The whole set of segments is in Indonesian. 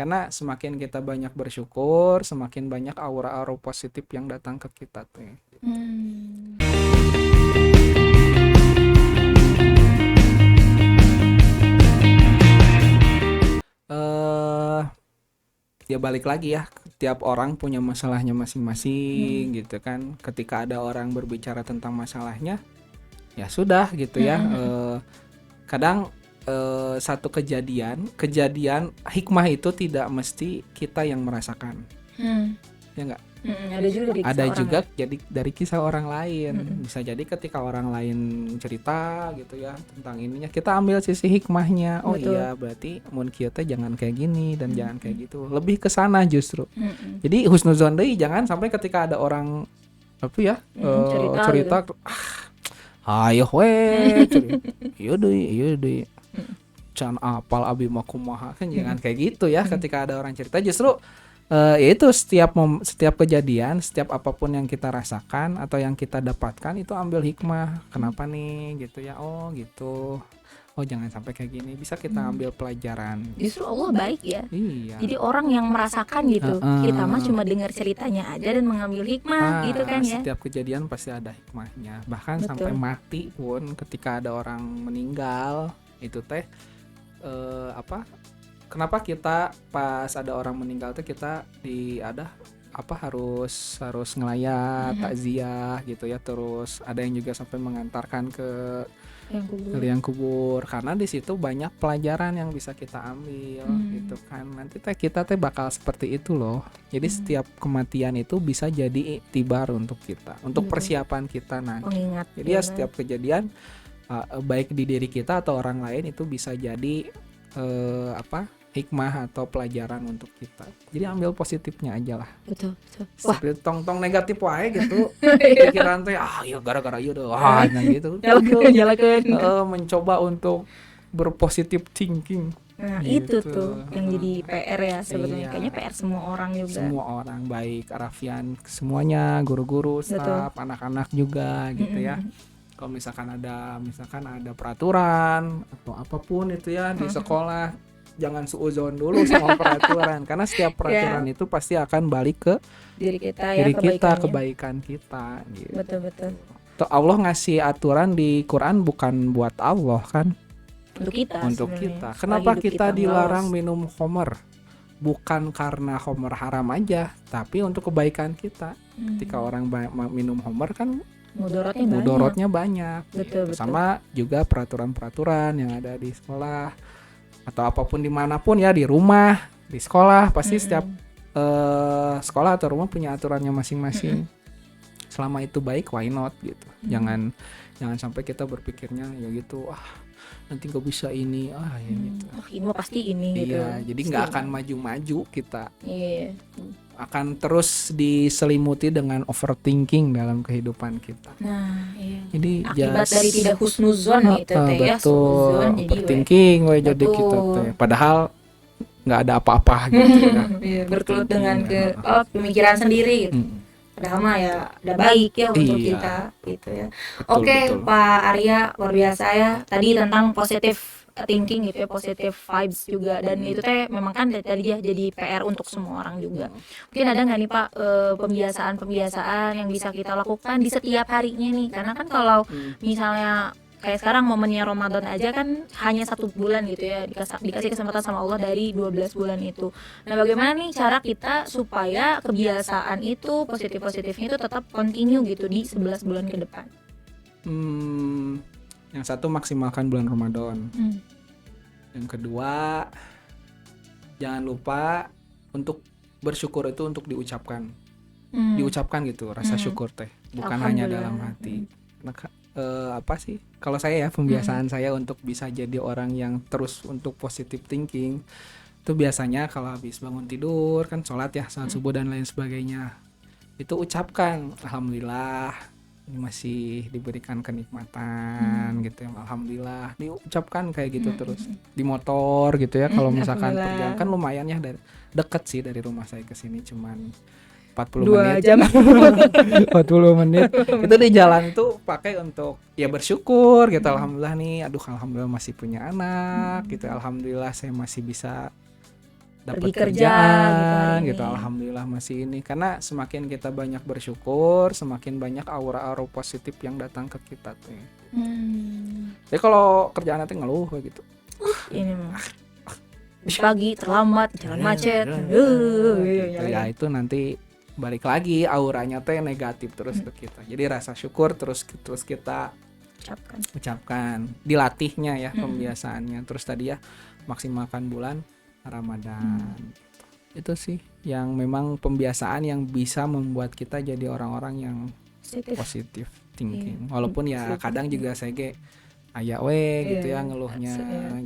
Karena semakin kita banyak bersyukur, semakin banyak aura-aura positif yang datang ke kita tuh. Hmm. eh Ya balik lagi ya, tiap orang punya masalahnya masing-masing gitu kan. Ketika ada orang berbicara tentang masalahnya, ya sudah gitu ya. Kadang satu kejadian hikmah itu tidak mesti kita yang merasakan, ya nggak? Ada juga dari kisah Ada orang juga ya. jadi dari kisah orang lain. Bisa jadi ketika orang lain cerita gitu ya tentang ininya, kita ambil sisi hikmahnya. Oh Betul. iya, berarti mun kieu teh jangan kayak gini dan jangan kayak gitu. Lebih ke sana justru. Jadi husnuzon deui, jangan sampai ketika ada orang apa ya cerita Gitu. ayo we ieu deui can apal abi mah kumaha kan, jangan kayak gitu ya. Ketika ada orang cerita justru yaitu setiap kejadian, setiap apapun yang kita rasakan atau yang kita dapatkan itu ambil hikmah. Kenapa nih gitu ya? Oh gitu. Oh jangan sampai kayak gini. Bisa kita ambil pelajaran. Justru Allah baik ya. Iya. Jadi orang yang merasakan gitu, kita mah cuma dengar ceritanya aja dan mengambil hikmah gitu kan ya. Setiap kejadian pasti ada hikmahnya. Bahkan Betul. sampai mati pun, ketika ada orang meninggal itu teh kenapa kita pas ada orang meninggal tuh kita harus ngelayat takziah gitu ya. Terus ada yang juga sampai mengantarkan ke liang kubur, karena di situ banyak pelajaran yang bisa kita ambil gitu kan. Nanti kita bakal seperti itu loh. Jadi setiap kematian itu bisa jadi iktibar untuk kita, untuk persiapan kita nanti. Pengingat. Jadi ya setiap kejadian baik di diri kita atau orang lain itu bisa jadi hikmah atau pelajaran untuk kita. Jadi ambil positifnya aja lah. Betul. Wah, tong negatif wae gitu. Pikiran teh ya gara-gara ieu deh. Nah gitu. Jalakeun. Mencoba untuk berpositif thinking. Nah, gitu. itu tuh yang jadi PR ya sebetulnya. Iya. Kayaknya PR semua orang juga. Semua orang, baik Arafian semuanya, guru-guru, staf, anak-anak juga gitu ya. Kalau misalkan ada peraturan atau apapun itu ya di sekolah, jangan suuzon dulu sama peraturan, karena setiap peraturan itu pasti akan balik ke diri kita diri ya, kita, kebaikan kita gitu. Betul. Tuh, Allah ngasih aturan di Quran bukan buat Allah kan, untuk kita. Kenapa kita dilarang minum khamr? Bukan karena khamr haram aja, tapi untuk kebaikan kita. Ketika orang minum khamr kan mudaratnya banyak. Betul. Sama juga peraturan-peraturan yang ada di sekolah atau apapun dimanapun ya, di rumah, di sekolah, pasti setiap sekolah atau rumah punya aturannya masing-masing. Selama itu baik, why not gitu. Jangan sampai kita berpikirnya ya gitu, nanti nggak bisa ini, ya gitu. Ini pasti ini gitu. Iya, jadi nggak akan maju-maju kita. Iya. Akan terus diselimuti dengan overthinking dalam kehidupan kita. Nah, iya. Jadi akibat dari tidak husnuzon gitu teh ya. Betul, overthinking jadi kita teh. Padahal nggak ada apa-apa gitu ya. Berkelut dengan pemikiran sendiri gitu. Padahal mah ya udah baik ya untuk kita gitu ya. Oke, Pak Arya, luar biasa ya. Tadi tentang positive thinking gitu ya, positive vibes juga, dan itu teh memang kan tadi ya jadi PR untuk semua orang juga. Mungkin ada nggak nih Pak pembiasaan yang bisa kita lakukan di setiap harinya nih, karena kan kalau misalnya kayak sekarang momennya Ramadan aja kan hanya 1 bulan gitu ya, dikasih kesempatan sama Allah dari 12 bulan itu. Nah, bagaimana nih cara kita supaya kebiasaan itu positifnya itu tetap continue gitu di 11 bulan ke depan? Yang satu, maksimalkan bulan Ramadan. Yang kedua, jangan lupa untuk bersyukur itu untuk diucapkan. Diucapkan gitu rasa syukur teh, bukan hanya dalam hati. Kalau saya ya, pembiasaan saya untuk bisa jadi orang yang terus untuk positive thinking itu biasanya kalau habis bangun tidur kan sholat subuh dan lain sebagainya, itu ucapkan alhamdulillah ini masih diberikan kenikmatan gitu ya, alhamdulillah, diucapkan kayak gitu terus di motor gitu ya. Kalau misalkan perjalanan kan lumayan ya, deket sih dari rumah saya ke sini cuman 40 menit. 2 jam 40 menit itu di jalan tuh pakai untuk ya bersyukur gitu. Alhamdulillah nih, alhamdulillah masih punya anak gitu, alhamdulillah saya masih bisa dapat Pergi kerja kerjaan gitu gitu, hari ini. alhamdulillah masih ini, karena semakin kita banyak bersyukur semakin banyak aura-aura positif yang datang ke kita tuh. Jadi kalau kerjaan nanti ngeluh kayak gitu, Ini mah pagi terlambat, jalan macet. ya itu nanti balik lagi auranya teh negatif terus ke kita. Jadi rasa syukur terus kita ucapkan, dilatihnya ya pembiasaannya. Terus tadi ya maksimalkan bulan Ramadan. Itu sih yang memang pembiasaan yang bisa membuat kita jadi orang-orang yang positif thinking. Walaupun ya kadang juga saya aya gitu ya ngeluhnya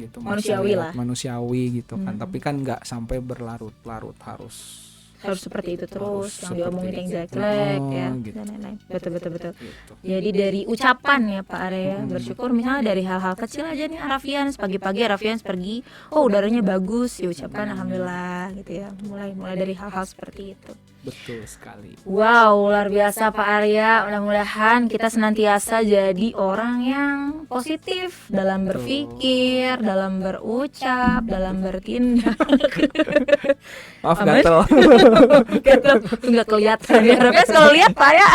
gitu, manusiawi lah, manusiawi gitu kan. Tapi kan nggak sampai berlarut-larut harus seperti itu terus, yang diomongin yang jelek ya gitu. Dan lain-lain. Betul. Gitu. Jadi dari ucapan ya Pak Arya, bersyukur misalnya dari hal-hal kecil aja nih. Arafians pagi-pagi Arafians pergi, udaranya bagus, diucapkan alhamdulillah gitu ya. Mulai dari hal-hal seperti itu. Betul sekali. Wow, luar biasa Pak Arya. Mudah-mudahan kita senantiasa jadi orang yang positif dalam berpikir, dalam berucap, dalam bertindak. Maaf gatel. Nggak kelihatan ya. Tapi kalau lihat Pak ya,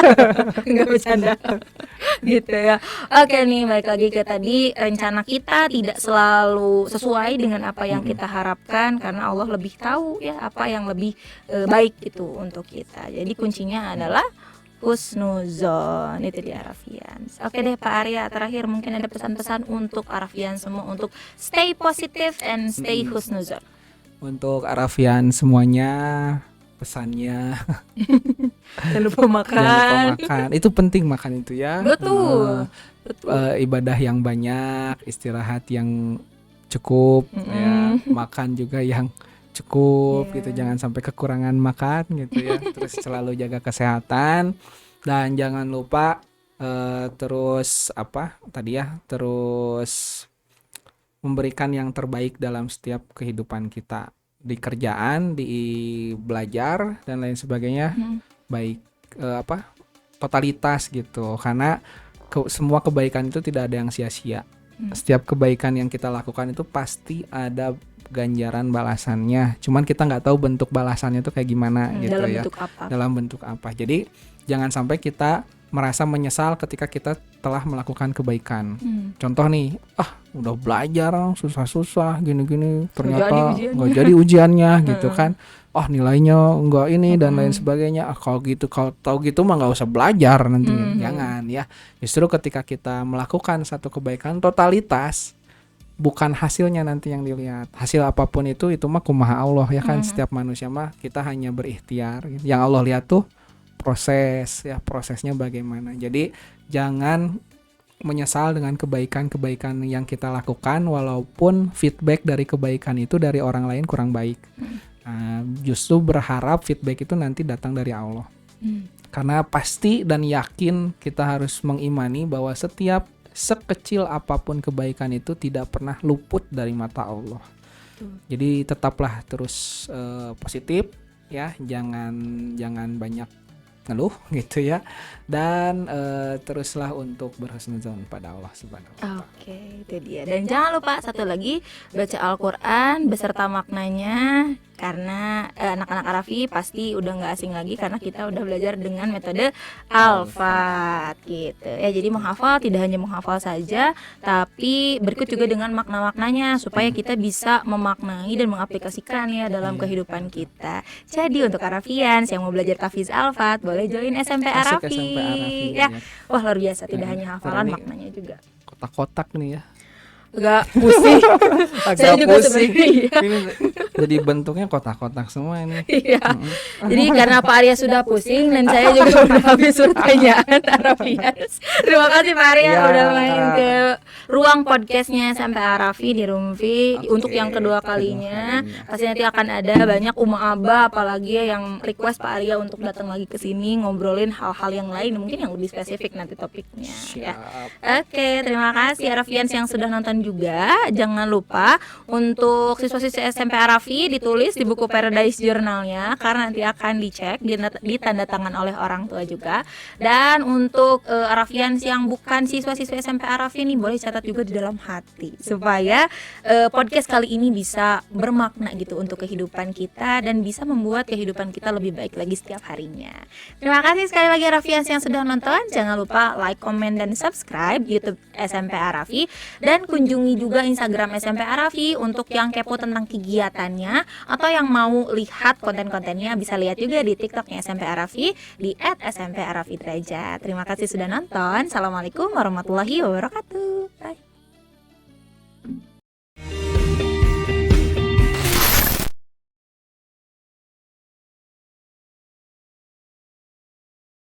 nggak bercanda. Gitu ya. Oke nih, balik lagi ke tadi, rencana kita tidak selalu sesuai dengan apa yang kita harapkan, karena Allah lebih tahu ya apa yang lebih baik itu untuk kita. Jadi kuncinya adalah husnuzon, itu di Arafians. Oke deh Pak Arya, terakhir mungkin ada pesan-pesan untuk Arafians semua untuk stay positive and stay husnuzon. Untuk Arafian semuanya, pesannya Jangan lupa makan. Itu penting, makan itu ya. Betul. Ibadah yang banyak, istirahat yang cukup ya, makan juga yang cukup gitu, jangan sampai kekurangan makan gitu ya. Terus selalu jaga kesehatan dan jangan lupa terus memberikan yang terbaik dalam setiap kehidupan kita, di kerjaan, di belajar dan lain sebagainya. Baik totalitas gitu, karena semua kebaikan itu tidak ada yang sia-sia. Setiap kebaikan yang kita lakukan itu pasti ada ganjaran balasannya, cuman kita nggak tahu bentuk balasannya itu kayak gimana gitu dalam ya, bentuk apa. dalam bentuk apa. Jadi jangan sampai kita merasa menyesal ketika kita telah melakukan kebaikan. Contoh nih, udah belajar susah-susah gini-gini, ternyata nggak jadi ujiannya gitu kan. Nilainya enggak ini dan lain sebagainya. Kalau tahu gitu mah nggak usah belajar nanti. Jangan ya. Justru ketika kita melakukan satu kebaikan totalitas, bukan hasilnya nanti yang dilihat. Hasil apapun itu mah kumaha Allah ya kan. Setiap manusia mah kita hanya berikhtiar. Yang Allah lihat tuh prosesnya bagaimana. Jadi jangan menyesal dengan kebaikan-kebaikan yang kita lakukan, walaupun feedback dari kebaikan itu dari orang lain kurang baik. Justru berharap feedback itu nanti datang dari Allah. Karena pasti dan yakin kita harus mengimani bahwa setiap sekecil apapun kebaikan itu tidak pernah luput dari mata Allah. Jadi tetaplah terus positif ya, jangan banyak ngeluh gitu ya, dan teruslah untuk berhusnuzon pada Allah Subhanahu wa Ta'ala. Oke, itu dia. Dan jangan lupa satu lagi, baca Al-Qur'an beserta maknanya, karena anak-anak Arafi pasti udah nggak asing lagi karena kita udah belajar dengan metode Al-Fat gitu ya. Jadi menghafal tidak hanya menghafal saja, tapi berikut juga dengan makna-maknanya supaya kita bisa memaknai dan mengaplikasikan ya dalam kehidupan kita. Jadi untuk Arafians yang mau belajar tahfiz Al-Fat, boleh join SMP Arafi ya. Wah, luar biasa, tidak hanya hafalan, maknanya juga. Kotak-kotak nih ya. Agak pusing. Saya juga pusing. sebenarnya. Ini jadi bentuknya kotak-kotak semua ini. Iya. Jadi karena Pak Arya sudah pusing dan saya juga udah habis pertanyaan Arafians. Terima kasih Pak Arya udah main ke ruang podcastnya sampai Arafi di Rumfi untuk yang kedua kalinya. Pasti nanti akan ada banyak Aba apalagi yang request Pak Arya untuk datang lagi ke sini ngobrolin hal-hal yang lain, mungkin yang lebih spesifik nanti topiknya. Ya. Oke, terima kasih Arafians yang sudah nonton teman-teman juga jangan lupa untuk siswa-siswa SMP Arafi ditulis di buku Paradise Journal-nya, karena nanti akan dicek, ditanda tangan oleh orang tua juga. Dan untuk Arafians yang bukan siswa-siswa SMP Arafi ini boleh catat juga di dalam hati, supaya podcast kali ini bisa bermakna gitu untuk kehidupan kita dan bisa membuat kehidupan kita lebih baik lagi setiap harinya. Terima kasih sekali lagi Arafians yang sudah nonton. Jangan lupa like, comment, dan subscribe YouTube SMP Arafi, dan kunjungi juga Instagram SMP Arafi untuk yang kepo tentang kegiatannya atau yang mau lihat konten-kontennya bisa lihat juga di TikToknya SMP Arafi di @SMP Arafi Derajat. Terima kasih sudah nonton. Assalamualaikum warahmatullahi wabarakatuh. Bye.